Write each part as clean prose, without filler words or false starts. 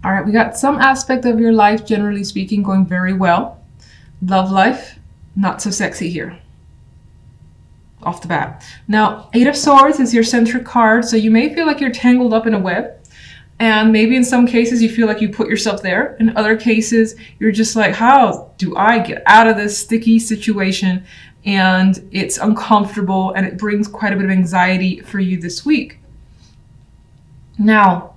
All right, we got some aspect of your life, generally speaking, going very well. Love life, not so sexy here. Off the bat. Now, Eight of Swords is your central card, so you may feel like you're tangled up in a web. And maybe in some cases you feel like you put yourself there. In other cases, you're just like, how do I get out of this sticky situation? And it's uncomfortable and it brings quite a bit of anxiety for you this week. Now,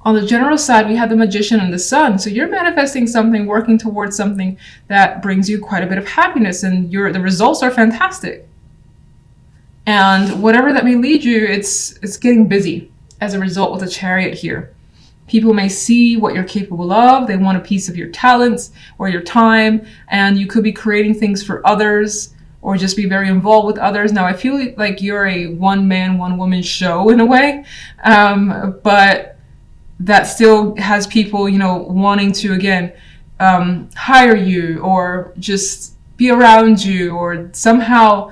on the general side, we have the Magician and the Sun. So you're manifesting something, working towards something that brings you quite a bit of happiness, and the results are fantastic. And whatever that may lead you, it's getting busy as a result with the Chariot here. People may see what you're capable of. They want a piece of your talents or your time, and you could be creating things for others or just be very involved with others. Now, I feel like you're a one-man, one-woman show in a way, but that still has people, wanting to, again, hire you or just be around you or somehow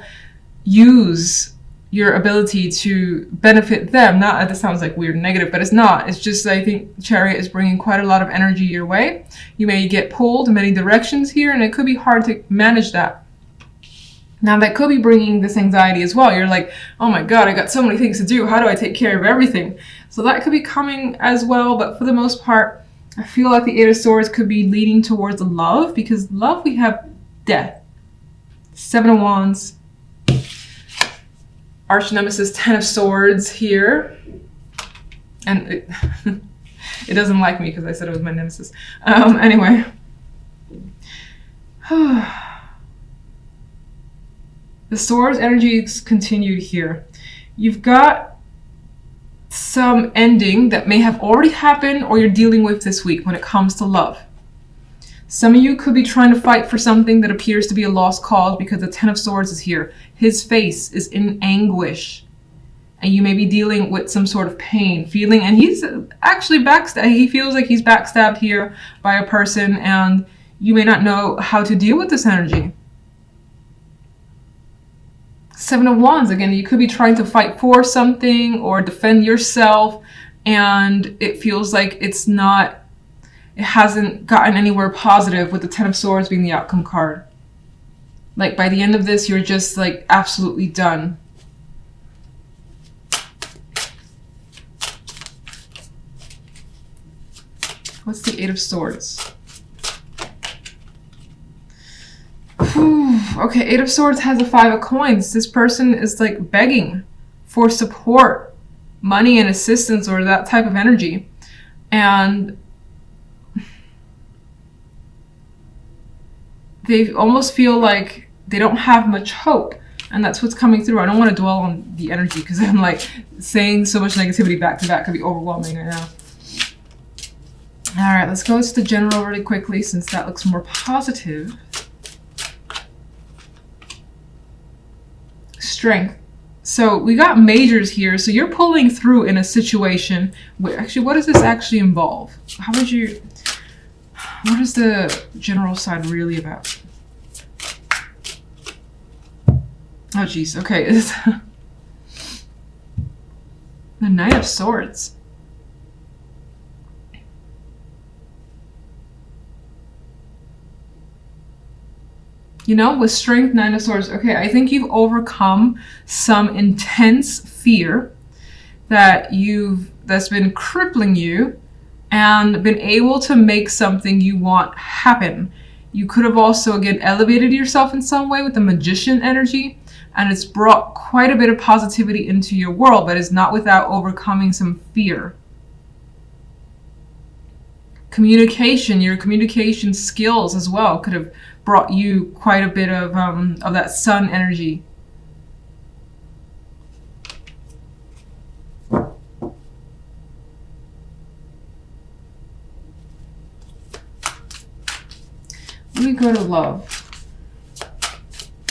use your ability to benefit them. Not, this sounds like weird and negative, but it's not. It's just, I think Chariot is bringing quite a lot of energy your way. You may get pulled in many directions here, and it could be hard to manage that. Now, that could be bringing this anxiety as well. You're like, oh my God, I got so many things to do. How do I take care of everything? So that could be coming as well. But for the most part, I feel like the Eight of Swords could be leading towards love, because love, we have Death, Seven of Wands, Arch Nemesis, Ten of Swords here. And it doesn't like me because I said it was my nemesis. Anyway. The Swords energy is continued here. You've got some ending that may have already happened or you're dealing with this week when it comes to love. Some of you could be trying to fight for something that appears to be a lost cause because the Ten of Swords is here. His face is in anguish. And you may be dealing with some sort of pain, feeling, and he's actually backstabbed. He feels like he's backstabbed here by a person, and you may not know how to deal with this energy. Seven of Wands, again, you could be trying to fight for something or defend yourself, and it feels like it hasn't gotten anywhere positive, with the Ten of Swords being the outcome card. Like by the end of this, you're just like absolutely done. What's the Eight of Swords? Okay, Eight of Swords has a Five of Coins. This person is like begging for support, money and assistance, or that type of energy. And they almost feel like they don't have much hope. And that's what's coming through. I don't want to dwell on the energy because I'm like saying so much negativity back to back could be overwhelming right now. All right, let's go to the general really quickly since that looks more positive. Strength. So we got majors here. So you're pulling through in a situation where, actually, what does this actually involve? What is the general side really about? Oh, geez. Okay. The Knight of Swords. With Strength, Nine of Swords. Okay, I think you've overcome some intense fear that's been crippling you and been able to make something you want happen. You could have also, again, elevated yourself in some way with the Magician energy, and it's brought quite a bit of positivity into your world, but it's not without overcoming some fear. Communication, your communication skills as well could have brought you quite a bit of that Sun energy. Let me go to love.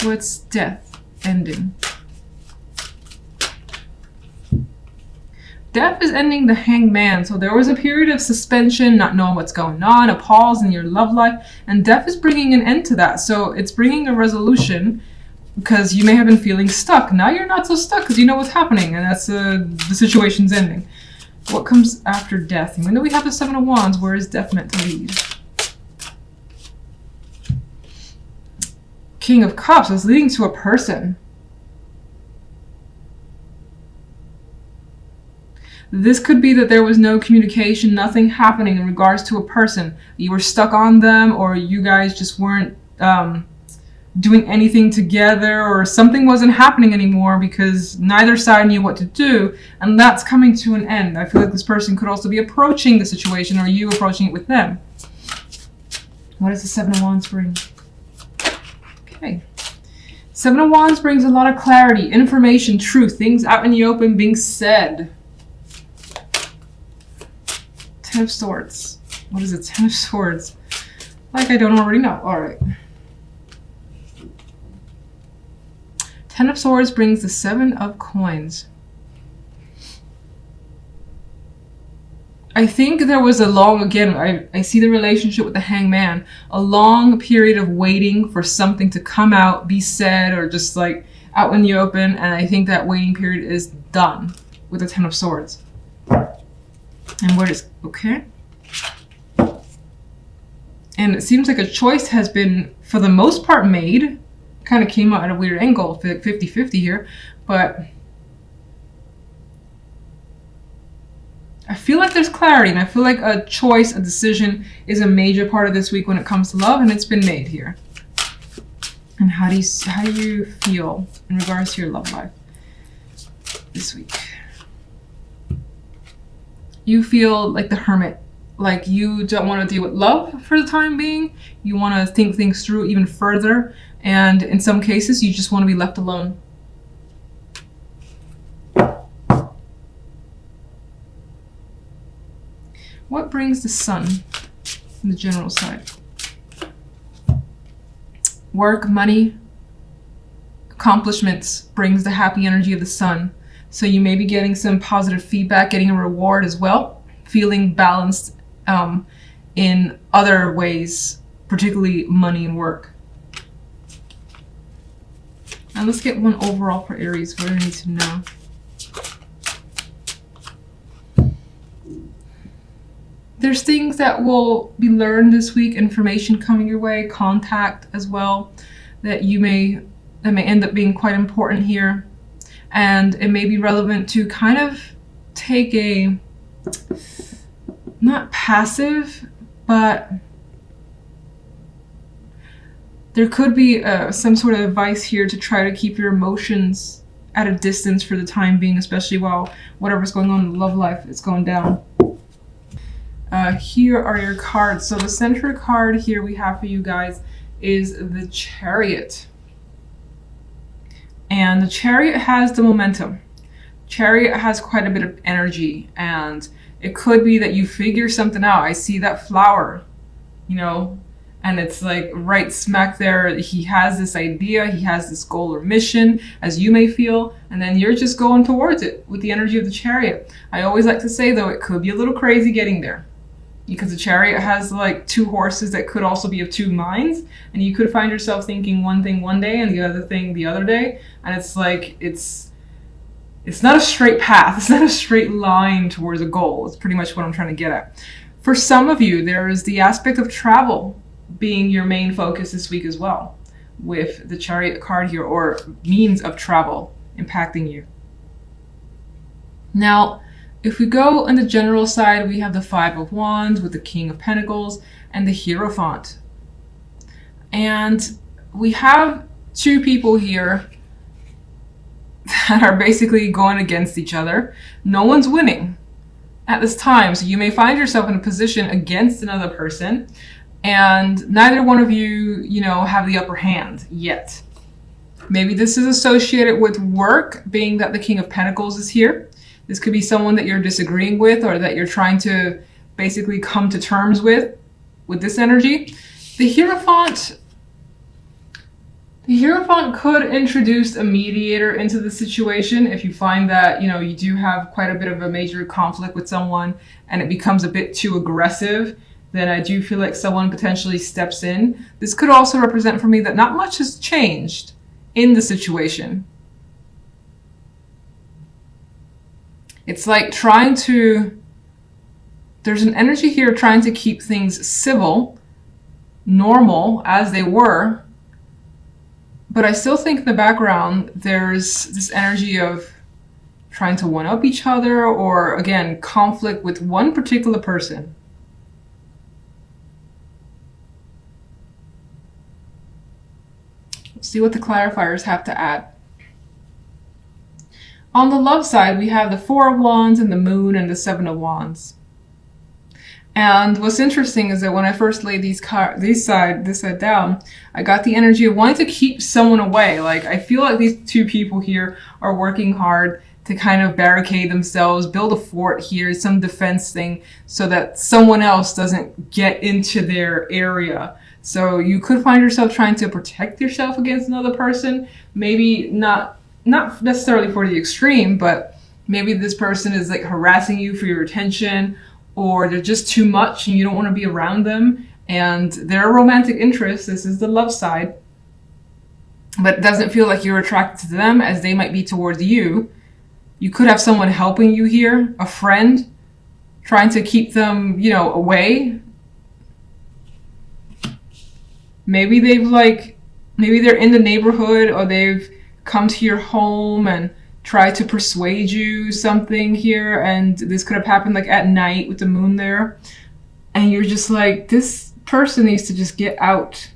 What's Death ending? Death is ending the Hanged Man. So there was a period of suspension, not knowing what's going on, a pause in your love life, and Death is bringing an end to that. So it's bringing a resolution because you may have been feeling stuck. Now you're not so stuck because you know what's happening, and that's the situation's ending. What comes after death? Even though we have the Seven of Wands, where is death meant to lead? King of Cups is leading to a person. This could be that there was no communication, nothing happening in regards to a person. You were stuck on them, or you guys just weren't doing anything together, or something wasn't happening anymore because neither side knew what to do, and that's coming to an end. I feel like this person could also be approaching the situation, or you approaching it with them. What does the Seven of Wands bring? Okay. Seven of Wands brings a lot of clarity, information, truth, things out in the open being said. Ten of Swords. What is it? Ten of Swords. Like I don't already know. Alright. Ten of Swords brings the Seven of Coins. I think there was a long, again, I see the relationship with the Hangman, a long period of waiting for something to come out, be said, or just like out in the open, and I think that waiting period is done with the Ten of Swords. And what is, okay. And it seems like a choice has been, for the most part, made. Kind of came out at a weird angle, 50-50 here, but I feel like there's clarity, and I feel like a choice, a decision is a major part of this week when it comes to love, and it's been made here. And how do you feel in regards to your love life this week? You feel like the Hermit, like you don't want to deal with love for the time being. You want to think things through even further, and in some cases, you just want to be left alone. What brings the Sun on the general side? Work, money, accomplishments brings the happy energy of the Sun. So you may be getting some positive feedback, getting a reward as well, feeling balanced in other ways, particularly money and work. And let's get one overall for Aries. What do I need to know? There's things that will be learned this week, information coming your way, contact as well, that may end up being quite important here. And it may be relevant to kind of take a, not passive, but there could be some sort of advice here to try to keep your emotions at a distance for the time being, especially while whatever's going on in love life is going down. Here are your cards. So the center card here we have for you guys is the Chariot. And the Chariot has the momentum. Chariot has quite a bit of energy, and it could be that you figure something out. I see that flower, you know, and it's like right smack there. He has this idea, he has this goal or mission, as you may feel, and then you're just going towards it with the energy of the Chariot. I always like to say, though, it could be a little crazy getting there, because the Chariot has like two horses that could also be of two minds, and you could find yourself thinking one thing one day and the other thing the other day, and it's like it's not a straight path. It's not a straight line towards a goal. It's pretty much what I'm trying to get at. For some of you, there is the aspect of travel being your main focus this week as well, with the Chariot card here, or means of travel impacting you. Now, if we go on the general side, we have the Five of Wands with the King of Pentacles and the Hierophant. And we have two people here that are basically going against each other. No one's winning at this time. So you may find yourself in a position against another person, and neither one of you, have the upper hand yet. Maybe this is associated with work, being that the King of Pentacles is here. This could be someone that you're disagreeing with, or that you're trying to basically come to terms with this energy. The Hierophant could introduce a mediator into the situation if you find that, you do have quite a bit of a major conflict with someone and it becomes a bit too aggressive. Then I do feel like someone potentially steps in. This could also represent for me that not much has changed in the situation. It's like there's an energy here trying to keep things civil, normal as they were. But I still think in the background, there's this energy of trying to one-up each other, or again, conflict with one particular person. Let's see what the clarifiers have to add. On the love side, we have the Four of Wands and the Moon and the Seven of Wands. And what's interesting is that when I first laid this side down, I got the energy of wanting to keep someone away. Like, I feel like these two people here are working hard to kind of barricade themselves, build a fort here, some defense thing, so that someone else doesn't get into their area. So you could find yourself trying to protect yourself against another person. Maybe not necessarily for the extreme, but maybe this person is like harassing you for your attention, or they're just too much and you don't want to be around them, and they're a romantic interest. This is the love side, but it doesn't feel like you're attracted to them as they might be towards you. You could have someone helping you here, a friend, trying to keep them, away. Maybe maybe they're in the neighborhood, or they've come to your home and try to persuade you something here, and this could have happened like at night with the moon there, and you're just like, this person needs to just get out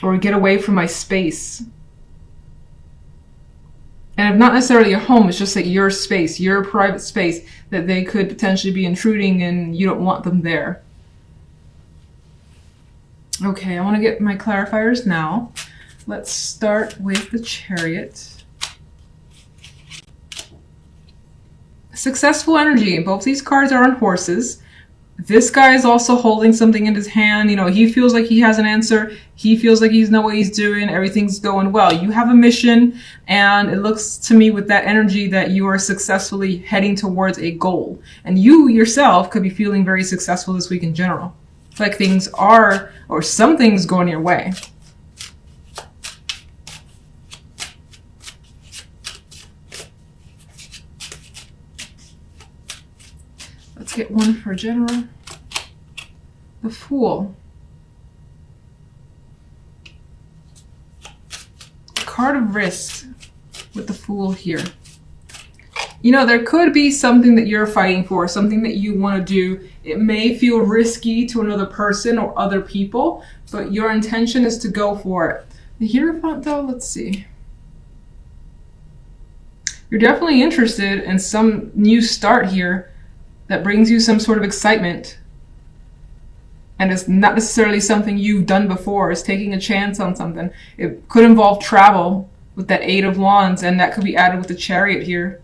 or get away from my space. And if not necessarily your home, it's just like your space, your private space that they could potentially be intruding, and you don't want them there. Okay, I want to get my clarifiers now. Let's start with the Chariot. Successful energy. Both these cards are on horses. This guy is also holding something in his hand. He feels like he has an answer. He feels like he knows what he's doing. Everything's going well. You have a mission, and it looks to me with that energy that you are successfully heading towards a goal. And you yourself could be feeling very successful this week in general. It's like things are, or something's going your way. Let's get one for general. The Fool. Card of risk with the Fool here. There could be something that you're fighting for, something that you want to do. It may feel risky to another person or other people, but your intention is to go for it. The Hierophant, though, let's see. You're definitely interested in some new start here that brings you some sort of excitement. And it's not necessarily something you've done before. It's taking a chance on something. It could involve travel with that Eight of Wands, and that could be added with the Chariot here.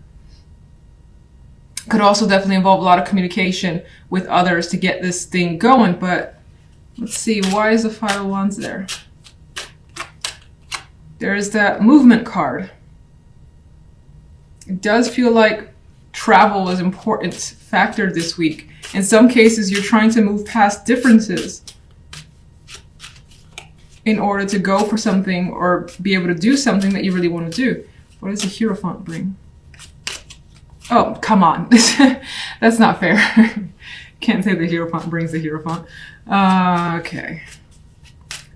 Could also definitely involve a lot of communication with others to get this thing going. But let's see, why is the Five of Wands there? There's that movement card. It does feel like travel is an important factor this week. In some cases, you're trying to move past differences in order to go for something or be able to do something that you really want to do. What does the Hierophant bring? Oh, come on. That's not fair. Can't say the Hierophant brings the Hierophant. Okay.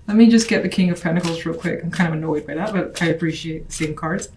Let me just get the King of Pentacles real quick. I'm kind of annoyed by that, but I appreciate seeing cards.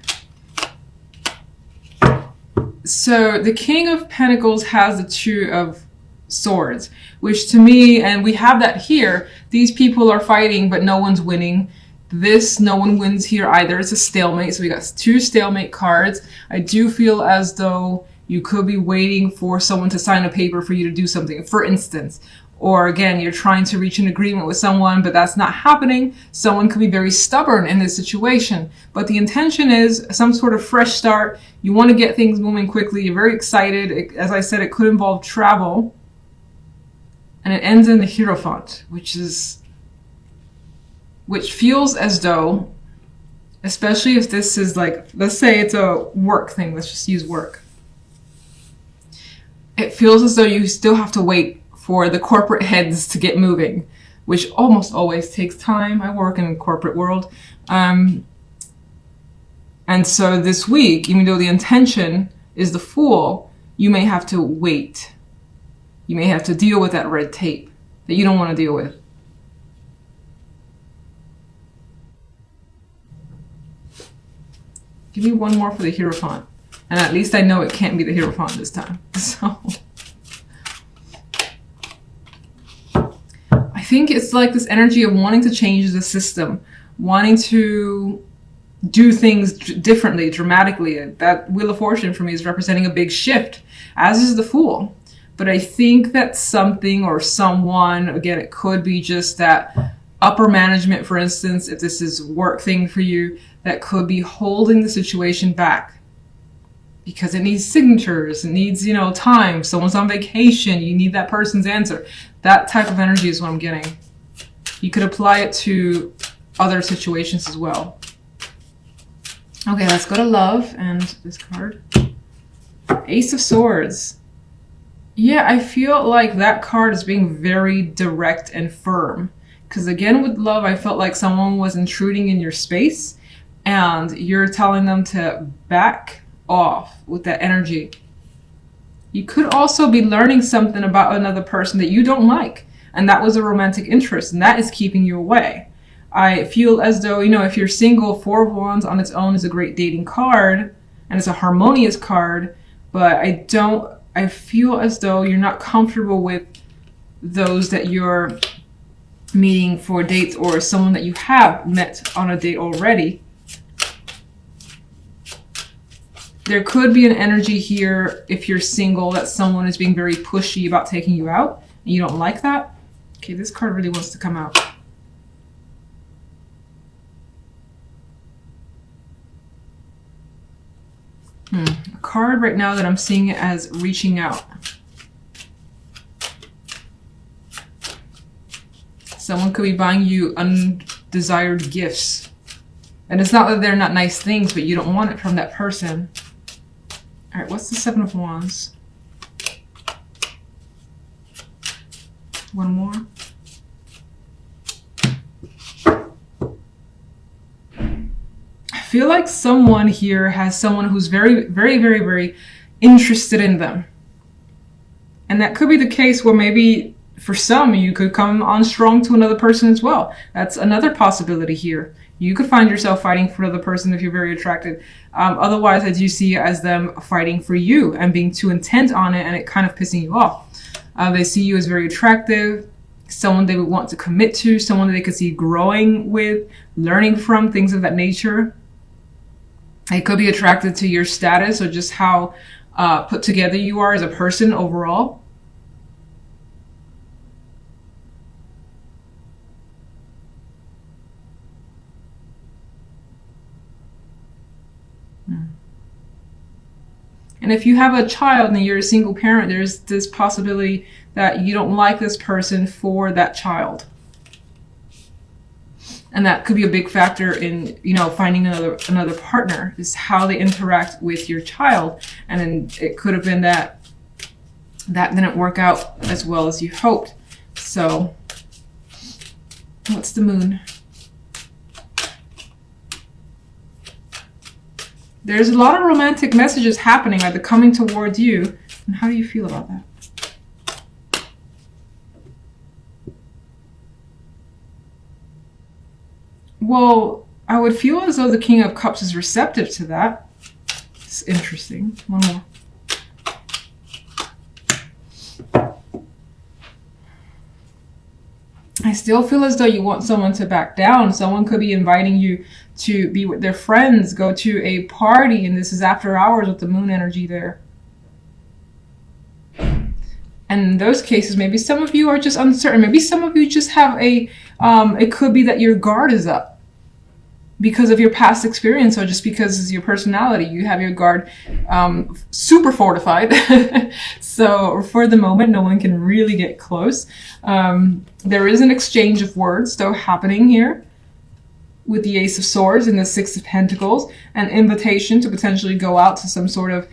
So the King of Pentacles has the Two of Swords, which to me, and we have that here, these people are fighting, but no one's winning. No one wins here either. It's a stalemate. So we got two stalemate cards. I do feel as though you could be waiting for someone to sign a paper for you to do something, for instance. Or again, you're trying to reach an agreement with someone, but that's not happening. Someone could be very stubborn in this situation. But the intention is some sort of fresh start. You want to get things moving quickly. You're very excited. As I said, it could involve travel. And it ends in the Hierophant, which feels as though, especially if this is like, let's say it's a work thing. Let's just use work. It feels as though you still have to wait for the corporate heads to get moving, which almost always takes time. I work in the corporate world. And so this week, even though the intention is the Fool, you may have to wait. You may have to deal with that red tape that you don't want to deal with. Give me one more for the Hierophant. And at least I know it can't be the Hierophant this time. So I think it's like this energy of wanting to change the system, wanting to do things differently, dramatically. That Wheel of Fortune for me is representing a big shift, as is the Fool. But I think that something or someone, again, it could be just that upper management, for instance, if this is work thing for you, that could be holding the situation back because it needs signatures, it needs, time. Someone's on vacation, you need that person's answer. That type of energy is what I'm getting. You could apply it to other situations as well. Okay, let's go to love and this card. Ace of Swords. Yeah, I feel like that card is being very direct and firm. Because again, with love, I felt like someone was intruding in your space and you're telling them to back off with that energy. You could also be learning something about another person that you don't like. And that was a romantic interest, and that is keeping you away. I feel as though, if you're single, Four of Wands on its own is a great dating card, and it's a harmonious card, but I feel as though you're not comfortable with those that you're meeting for dates or someone that you have met on a date already. There could be an energy here, if you're single, that someone is being very pushy about taking you out, and you don't like that. Okay, this card really wants to come out. A card right now that I'm seeing it as reaching out. Someone could be buying you undesired gifts. And it's not that they're not nice things, but you don't want it from that person. All right, what's the Seven of Wands? One more. I feel like someone here has someone who's very, very, very, very interested in them. And that could be the case where maybe for some, you could come on strong to another person as well. That's another possibility here. You could find yourself fighting for another person if you're very attracted. Otherwise, I do see it as them fighting for you and being too intent on it and it kind of pissing you off. They see you as very attractive, someone they would want to commit to, someone that they could see growing with, learning from, things of that nature. They could be attracted to your status or just how put together you are as a person overall. And if you have a child and you're a single parent, there's this possibility that you don't like this person for that child. And that could be a big factor in, finding another partner, is how they interact with your child. And then it could have been that didn't work out as well as you hoped. So, what's the Moon? There's a lot of romantic messages happening, either coming towards you. And how do you feel about that? Well, I would feel as though the King of Cups is receptive to that. It's interesting. One more. I still feel as though you want someone to back down. Someone could be inviting you to be with their friends, go to a party, and this is after hours with the Moon energy there. And in those cases, maybe some of you are just uncertain. Maybe some of you just have it could be that your guard is up because of your past experience or just because it's your personality. You have your guard super fortified. So for the moment, no one can really get close. There is an exchange of words though happening here with the Ace of Swords and the Six of Pentacles, an invitation to potentially go out to some sort of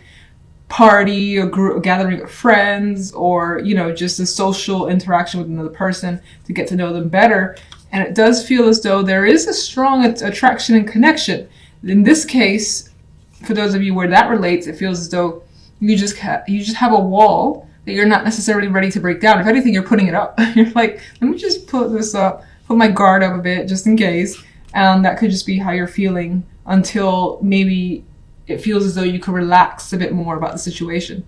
party or group, gathering of friends, or just a social interaction with another person to get to know them better. And it does feel as though there is a strong attraction and connection. In this case, for those of you where that relates, it feels as though you just have a wall that you're not necessarily ready to break down. If anything, you're putting it up. You're like, let me just put this up, put my guard up a bit just in case. And that could just be how you're feeling until maybe it feels as though you can relax a bit more about the situation.